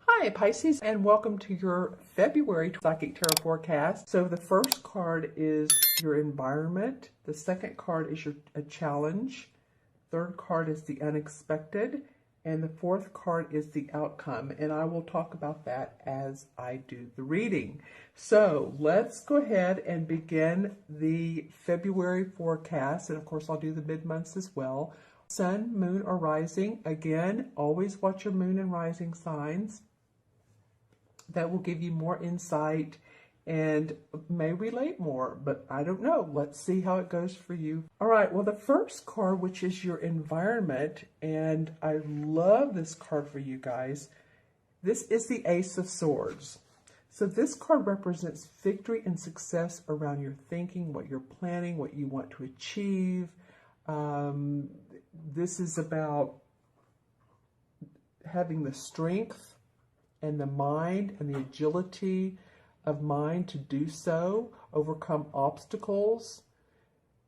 Hi Pisces, and welcome to your February Psychic Tarot forecast. So the first card is your environment. The second card is a challenge. Third card is the unexpected. And the fourth card is the outcome. And I will talk about that as I do the reading. So let's go ahead and begin the February forecast. And of course, I'll do the mid-months as well. Sun, moon, or rising. Again, always watch your moon and rising signs. That will give you more insight and may relate more, but I don't know. Let's see how it goes for you. All right, well, the first card, which is your environment, and I love this card for you guys. This is the Ace of Swords. So this card represents victory and success around your thinking, what you're planning, what you want to achieve. This is about having the strength and the mind and the agility of mind to do so, overcome obstacles.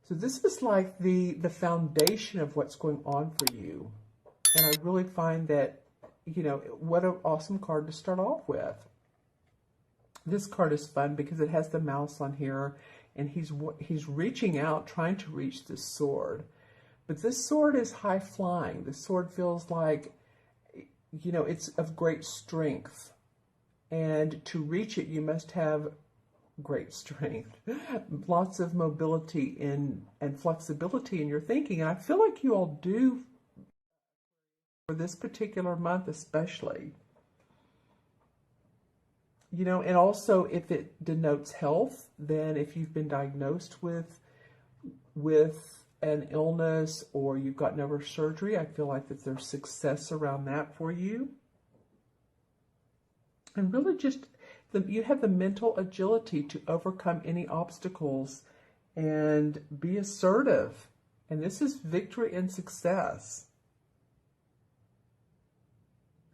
So this is like the foundation of what's going on for you. And I really find that, you know, what an awesome card to start off with. This card is fun because it has the mouse on here, and he's reaching out, trying to reach this sword. But this sword is high flying. The sword feels like, you know, it's of great strength, and to reach it you must have great strength, lots of mobility and flexibility in your thinking, and I feel like you all do for this particular month especially. You know, and also if it denotes health, then if you've been diagnosed with an illness or you've got never surgery, I feel like that there's success around that for you. And really just, you have the mental agility to overcome any obstacles and be assertive. And this is victory and success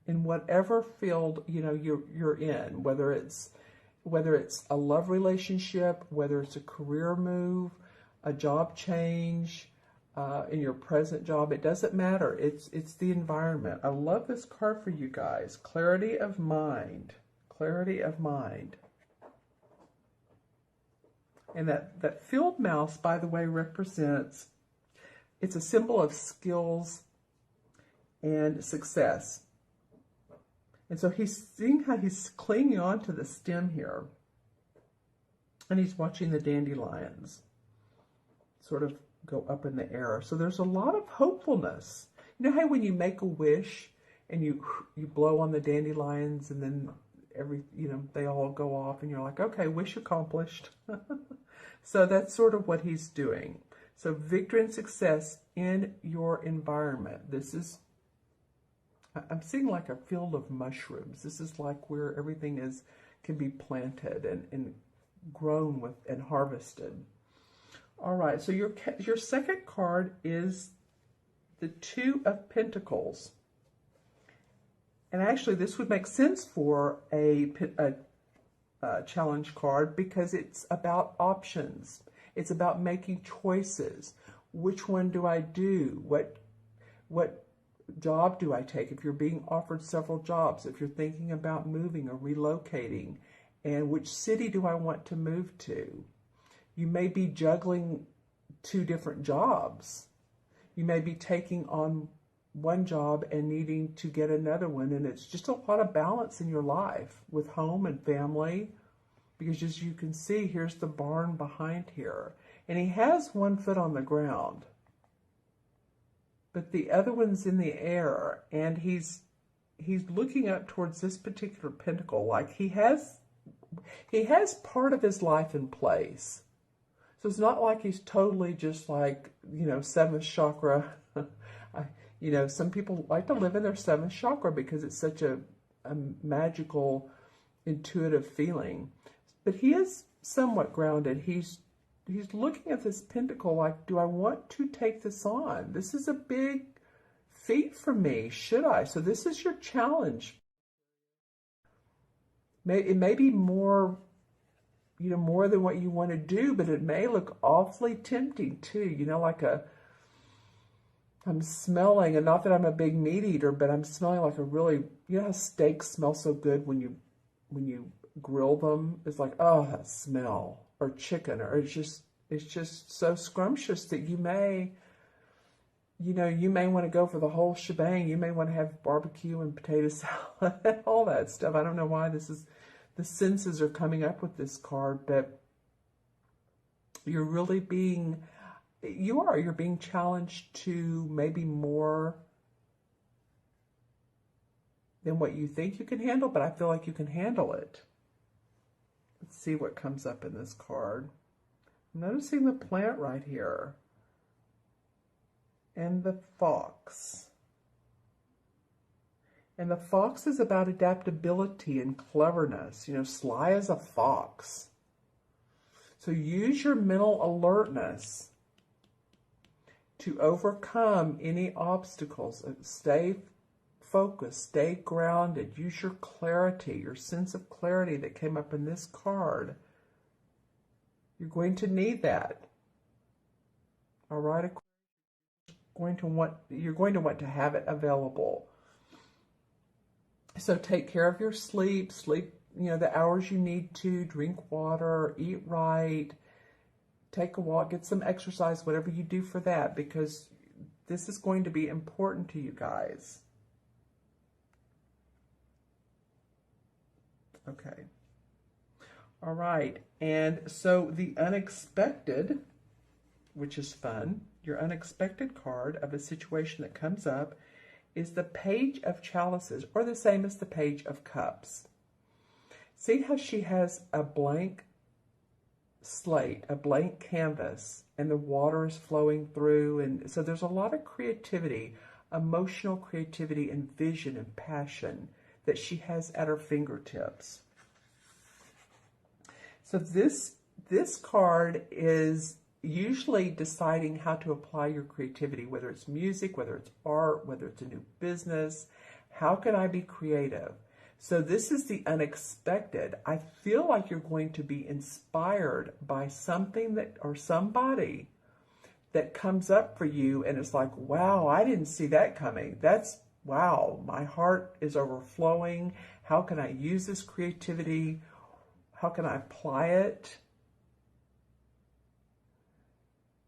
in whatever field, you know, you're in, whether it's a love relationship, whether it's a career move, a job change, in your present job. It doesn't matter. It's the environment. I love this card for you guys. Clarity of mind. Clarity of mind. And that field mouse, by the way, represents, it's a symbol of skills and success. And so he's seeing how he's clinging on to the stem here. And he's watching the dandelions sort of go up in the air. So there's a lot of hopefulness. You know how when you make a wish and you blow on the dandelions and then they all go off and you're like, okay, wish accomplished. So that's sort of what he's doing. So victory and success in your environment. This is, I'm seeing like a field of mushrooms. This is like where everything can be planted and grown with and harvested. All right, so your second card is the Two of Pentacles. And actually, this would make sense for a challenge card because it's about options. It's about making choices. Which one do I do? What job do I take? If you're being offered several jobs, if you're thinking about moving or relocating, and which city do I want to move to? You may be juggling two different jobs. You may be taking on one job and needing to get another one. And it's just a lot of balance in your life with home and family. Because as you can see, here's the barn behind here. And he has one foot on the ground. But the other one's in the air. And he's looking up towards this particular pentacle. Like he has part of his life in place. So it's not like he's totally just like, you know, seventh chakra. You know, some people like to live in their seventh chakra because it's such a magical, intuitive feeling. But he is somewhat grounded. He's looking at this pentacle like, do I want to take this on? This is a big feat for me. Should I? So this is your challenge. It may be more, you know, more than what you want to do, but it may look awfully tempting too. You know, like I'm smelling, and not that I'm a big meat eater, but I'm smelling like a really, you know how steaks smell so good when you grill them? It's like, oh, that smell. Or chicken, or it's just so scrumptious that you may want to go for the whole shebang. You may want to have barbecue and potato salad and all that stuff. I don't know why the senses are coming up with this card, but you're really you're being challenged to maybe more than what you think you can handle, but I feel like you can handle it. Let's see what comes up in this card. I'm noticing the plant right here. And the fox. And the fox is about adaptability and cleverness. You know, sly as a fox. So use your mental alertness to overcome any obstacles. Stay focused, stay grounded. Use your clarity, your sense of clarity that came up in this card. You're going to need that. All right? You're going to want to have it available. So take care of your sleep, the hours you need to, drink water, eat right, take a walk, get some exercise, whatever you do for that, because this is going to be important to you guys. Okay. All right. And so the unexpected, which is fun, your unexpected card of a situation that comes up is the Page of Chalices, or the same as the Page of Cups. See how she has a blank slate, a blank canvas, and the water is flowing through. And so there's a lot of creativity, emotional creativity and vision and passion that she has at her fingertips. So this card is usually deciding how to apply your creativity, whether it's music, whether it's art, whether it's a new business. How can I be creative? So this is the unexpected. I feel like you're going to be inspired by something or somebody that comes up for you, and it's like, wow, I didn't see that coming. Wow, my heart is overflowing. How can I use this creativity? How can I apply it?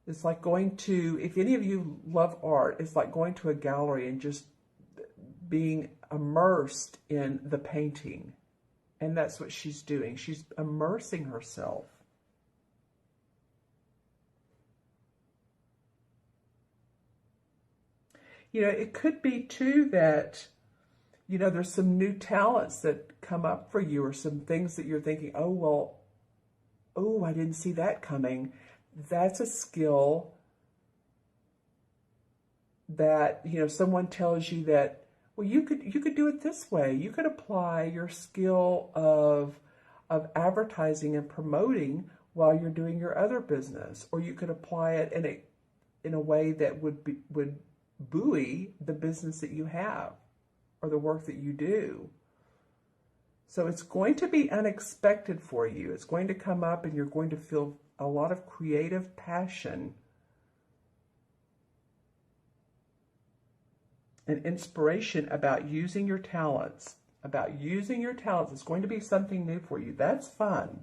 It's like going to, if any of you love art, it's like going to a gallery and just being immersed in the painting. And that's what she's doing. She's immersing herself. It could be too that, there's some new talents that come up for you, or some things that you're thinking, oh, I didn't see that coming. That's a skill that, someone tells you that, well, you could do it this way. You could apply your skill of advertising and promoting while you're doing your other business, or you could apply it in a way that would buoy the business that you have or the work that you do. So it's going to be unexpected for you. It's going to come up, and you're going to feel a lot of creative passion and inspiration about using your talents. It's going to be something new for you. That's fun.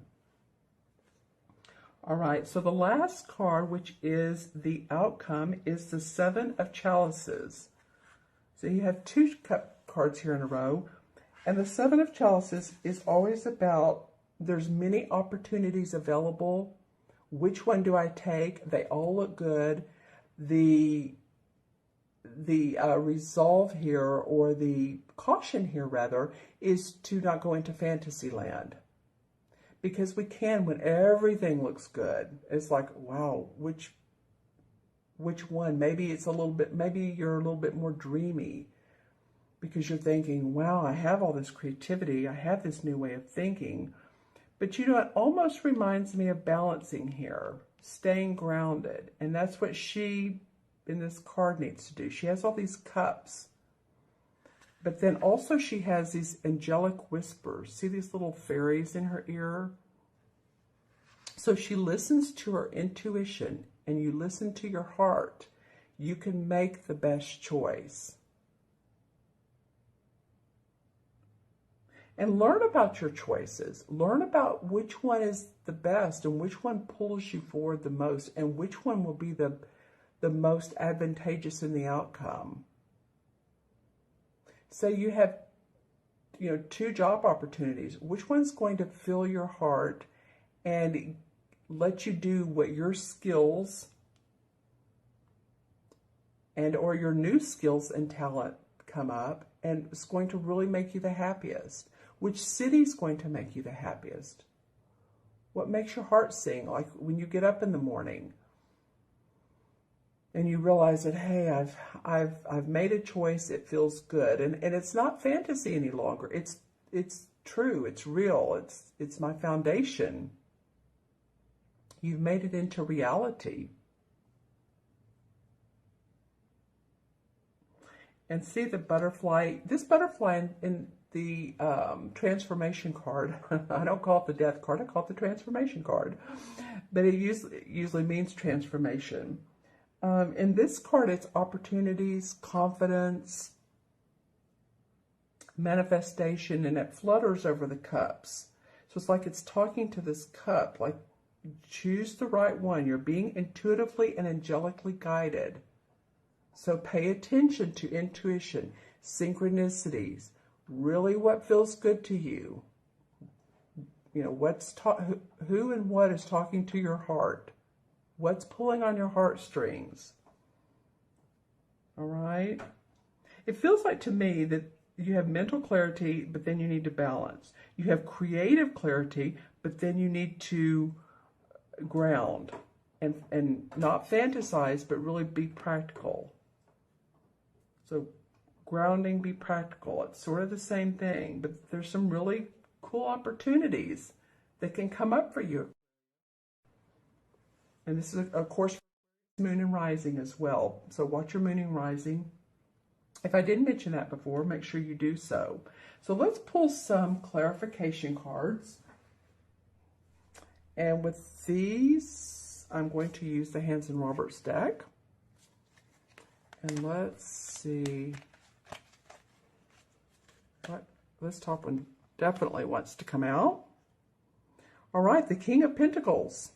All right, so the last card, which is the outcome, is the Seven of Chalices. So you have two cup cards here in a row. And the Seven of Chalices is always about, there's many opportunities available. Which one do I take? They all look good. The resolve here, or the caution here rather, is to not go into fantasy land. Because we can when everything looks good. It's like, wow, which one? Maybe you're a little bit more dreamy, because you're thinking, wow, I have all this creativity. I have this new way of thinking. But it almost reminds me of balancing here, staying grounded. And that's what she, in this card, needs to do. She has all these cups. But then also she has these angelic whispers. See these little fairies in her ear? So she listens to her intuition, and you listen to your heart. You can make the best choice. And learn about your choices. Learn about which one is the best and which one pulls you forward the most and which one will be the most advantageous in the outcome. Say you have, 2 job opportunities. Which one's going to fill your heart and let you do what your skills and or your new skills and talent come up, and it's going to really make you the happiest? Which city's going to make you the happiest? What makes your heart sing? Like when you get up in the morning and you realize that, hey, I've made a choice, it feels good. And it's not fantasy any longer. It's true, it's real, it's my foundation. You've made it into reality. And see the butterfly, this butterfly in the transformation card. I don't call it the death card, I call it the transformation card. But it usually means transformation. In this card, it's opportunities, confidence, manifestation, and it flutters over the cups. So it's like it's talking to this cup, like choose the right one. You're being intuitively and angelically guided. So pay attention to intuition, synchronicities, really what feels good to you. Who and what is talking to your heart? What's pulling on your heartstrings? All right? It feels like to me that you have mental clarity, but then you need to balance. You have creative clarity, but then you need to ground and not fantasize, but really be practical. So grounding, be practical. It's sort of the same thing, but there's some really cool opportunities that can come up for you. And this is, of course, moon and rising as well. So watch your moon and rising. If I didn't mention that before, make sure you do so. So let's pull some clarification cards. And with these, I'm going to use the Hanson Roberts deck. And let's see. This top one definitely wants to come out. All right, the King of Pentacles.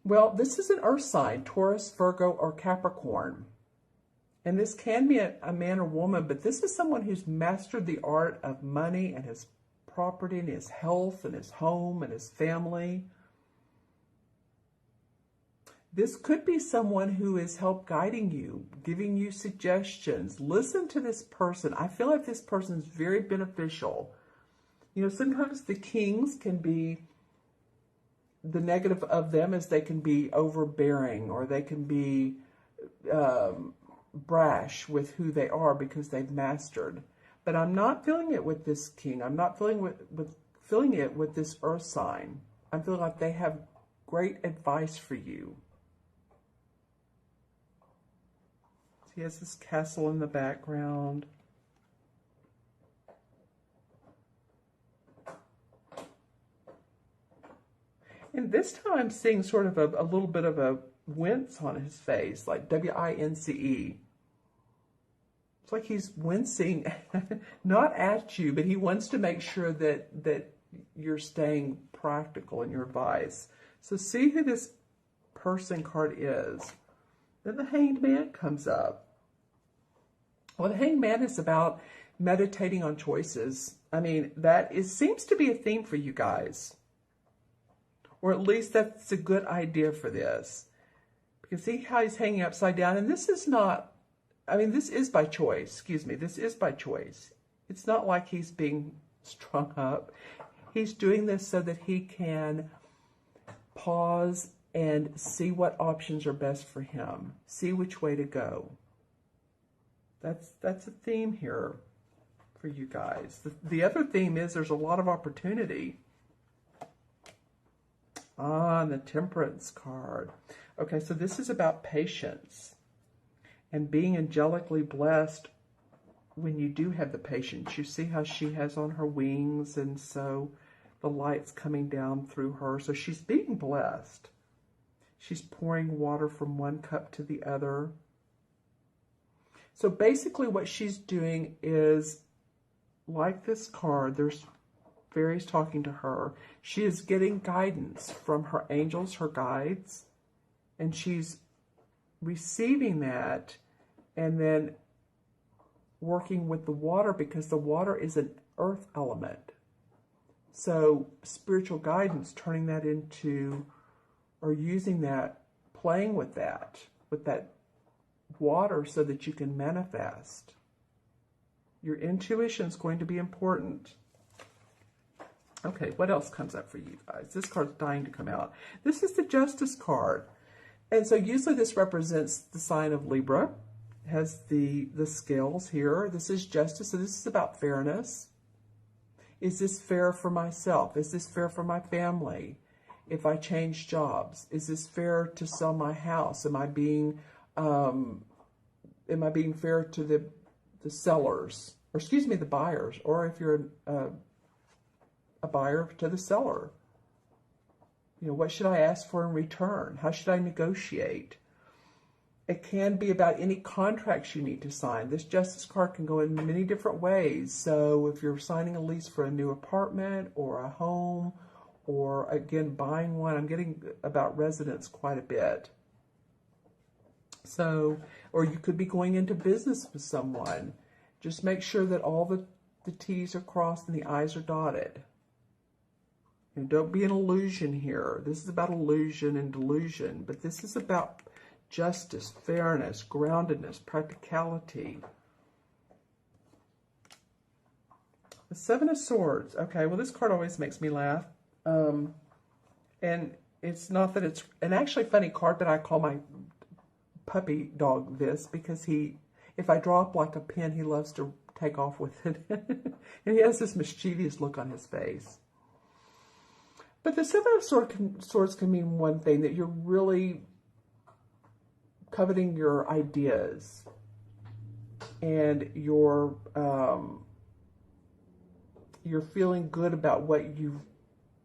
Well, this is an earth sign, Taurus, Virgo, or Capricorn. And this can be a man or woman, but this is someone who's mastered the art of money and his property and his health and his home and his family. This could be someone who is help guiding you, giving you suggestions. Listen to this person. I feel like this person is very beneficial. Sometimes the kings can be, the negative of them is they can be overbearing, or they can be brash with who they are because they've mastered. But I'm not feeling it with this king. I'm not feeling it with this earth sign. I'm feeling like they have great advice for you. He has this castle in the background. And this time I'm seeing sort of a little bit of a wince on his face, like W-I-N-C-E. It's like he's wincing, not at you, but he wants to make sure that you're staying practical in your advice. So see who this person card is. Then the Hanged Man comes up. Well, the Hanged Man is about meditating on choices. I mean, seems to be a theme for you guys. Or at least that's a good idea for this. Because see how he's hanging upside down? And this is not, this is by choice. Excuse me, this is by choice. It's not like he's being strung up. He's doing this so that he can pause and see what options are best for him. See which way to go. That's a theme here for you guys. The other theme is there's a lot of opportunity. And the Temperance card. Okay, so this is about patience and being angelically blessed when you do have the patience. You see how she has on her wings, and so the light's coming down through her. So she's being blessed. She's pouring water from one cup to the other. So basically what she's doing is, like this card, there's fairies talking to her. She is getting guidance from her angels, her guides, and she's receiving that and then working with the water, because the water is an earth element. So spiritual guidance, turning that into, or using that, playing with that water so that you can manifest. Your intuition is going to be important. Okay, what else comes up for you guys? This card's dying to come out. This is the Justice card. And so usually this represents the sign of Libra. It has the scales here. This is justice, so this is about fairness. Is this fair for myself? Is this fair for my family? If I change jobs, is this fair to sell my house? Am I being fair to the sellers, or excuse me, the buyers, or if you're a buyer, to the seller? You know, what should I ask for in return? How should I negotiate? It can be about any contracts you need to sign. This Justice card can go in many different ways. So if you're signing a lease for a new apartment or a home, or again, buying one, I'm getting about residence quite a bit. So, or you could be going into business with someone. Just make sure that all the T's are crossed and the I's are dotted. And don't be an illusion here. This is about illusion and delusion, but this is about justice, fairness, groundedness, practicality. The Seven of Swords. Okay, well, this card always makes me laugh. And it's not that it's an actually funny card, but I call my puppy dog this because if I drop like a pin, he loves to take off with it. And he has this mischievous look on his face. But the Seven of Swords can mean one thing, that you're really coveting your ideas and you're feeling good about what you've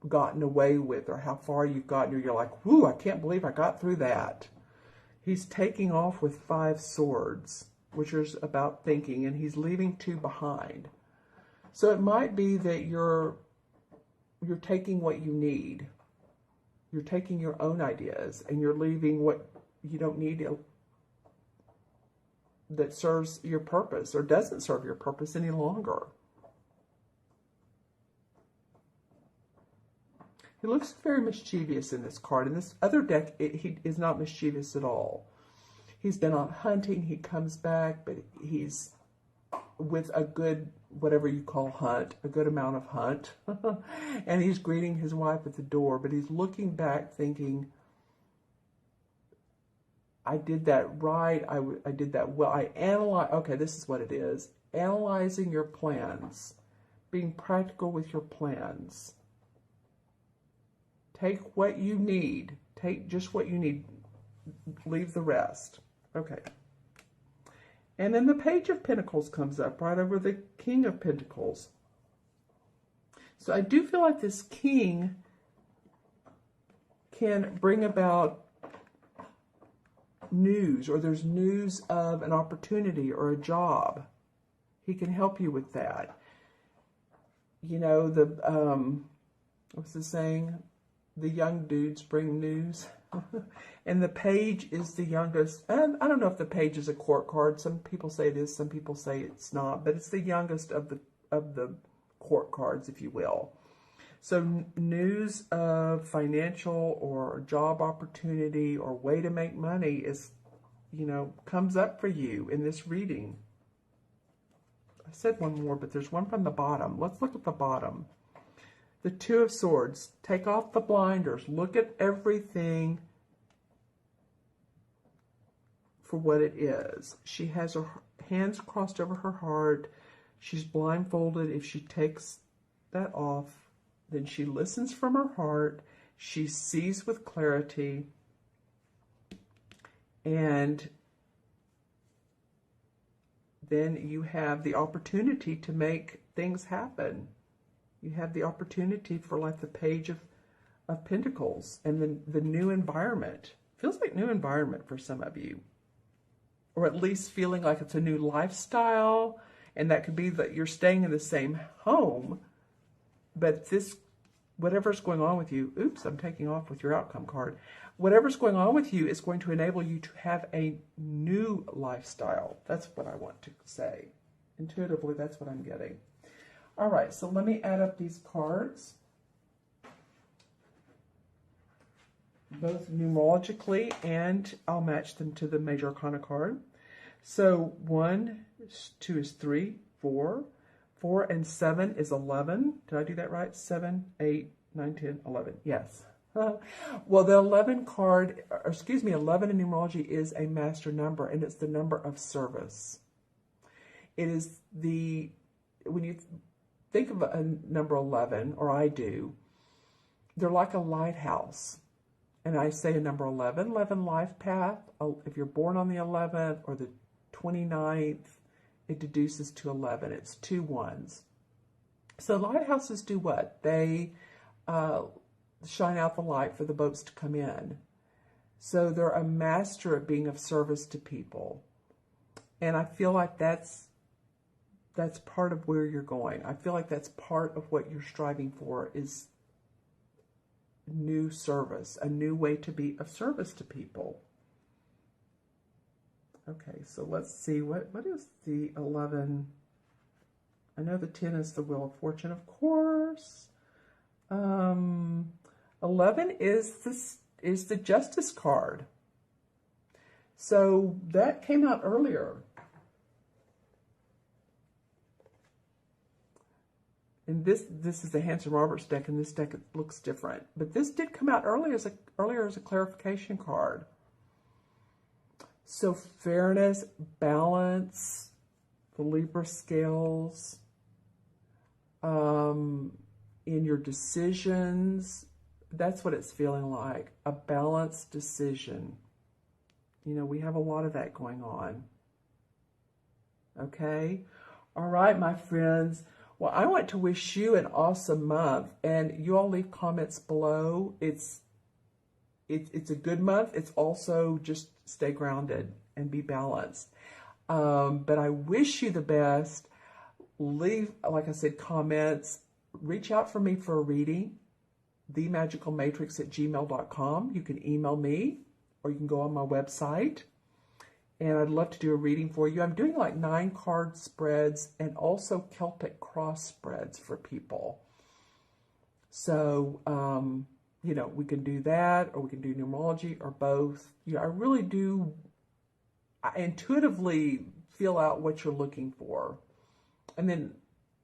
gotten away with or how far you've gotten. Or you're like, whoo, I can't believe I got through that. He's taking off with 5 swords, which is about thinking, and he's leaving 2 behind. So it might be that you're taking what you need. You're taking your own ideas and you're leaving what you don't need that serves your purpose or doesn't serve your purpose any longer. He looks very mischievous in this card. In this other deck, he is not mischievous at all. He's been on hunting. He comes back, but he's with a good, whatever you call hunt, a good amount of hunt. And he's greeting his wife at the door, but he's looking back thinking, I did that right. I did that well. Okay, this is what it is. Analyzing your plans. Being practical with your plans. Take what you need. Take just what you need. Leave the rest. Okay. And then the Page of Pentacles comes up right over the King of Pentacles. So I do feel like this king can bring about news, or there's news of an opportunity or a job. He can help you with that. You know, what's the saying? The young dudes bring news. And the Page is the youngest. And I don't know if the Page is a court card. Some people say it is, some people say it's not, but it's the youngest of the court cards, if you will. So news of financial or job opportunity or way to make money is, you know, comes up for you in this reading. I said one more, but there's one from the bottom. Let's look at the bottom. The Two of Swords. Take off the blinders. Look at everything for what it is. She has her hands crossed over her heart. She's blindfolded. If she takes that off, then she listens from her heart. She sees with clarity. And then you have the opportunity to make things happen. You have the opportunity for like the Page of Pentacles and the new environment. feels like new environment for some of you. Or at least feeling like it's a new lifestyle. And that could be that you're staying in the same home. But this, whatever's going on with you, oops, I'm taking off with your outcome card. Whatever's going on with you is going to enable you to have a new lifestyle. That's what I want to say. Intuitively, that's what I'm getting. All right, so let me add up these cards, both numerologically, and I'll match them to the Major Arcana card. So 1, 2 is 3, 4. 4 and 7 is 11. Did I do that right? 7, 8, 9, 10, 11. Yes. Well, the 11 card, or excuse me, 11 in numerology is a master number, and it's the number of service. It is the, when you think of a number 11, or I do, they're like a lighthouse. And I say a number 11 life path. If you're born on the 11th or the 29th, it deduces to 11. It's 2 ones. So lighthouses do what? They shine out the light for the boats to come in. So they're a master at being of service to people. And I feel like that's part of where you're going. I feel like that's part of what you're striving for, is new service, a new way to be of service to people. Okay, so let's see, what is the 11? I know the 10 is the Wheel of Fortune, of course. 11 is the Justice card. So that came out earlier. And this is the Hanson Roberts deck, and this deck looks different. But this did come out earlier as a clarification card. So fairness, balance, the Libra scales, in your decisions, that's what it's feeling like, a balanced decision. You know, we have a lot of that going on. Okay? All right, my friends. Well, I want to wish you an awesome month, and you all leave comments below. It's a good month. It's also just stay grounded and be balanced. But I wish you the best. Leave, like I said, comments. Reach out for me for a reading, themagicalmatrix@gmail.com. You can email me, or you can go on my website. And I'd love to do a reading for you. I'm doing like 9 card spreads and also Celtic cross spreads for people. So, you know, we can do that, or we can do numerology, or both. You know, I really do, I intuitively feel out what you're looking for. And then,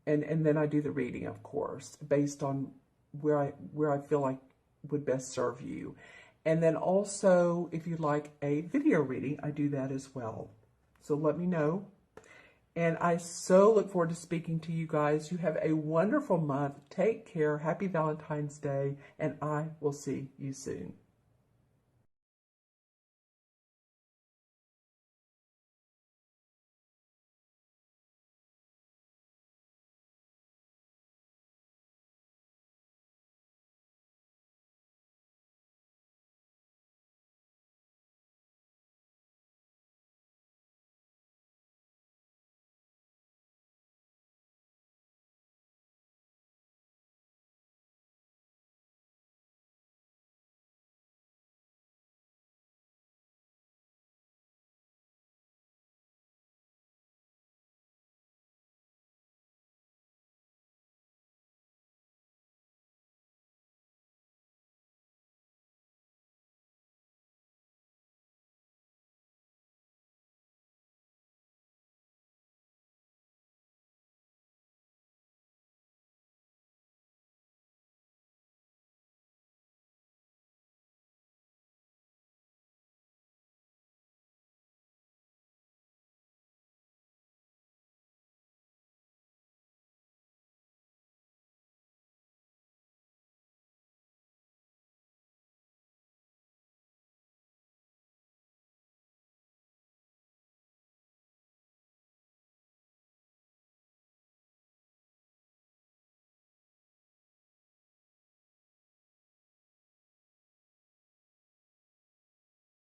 and then I do the reading, of course, based on where I feel like would best serve you. And then also, if you'd like a video reading, I do that as well. So let me know. And I so look forward to speaking to you guys. You have a wonderful month. Take care. Happy Valentine's Day. And I will see you soon.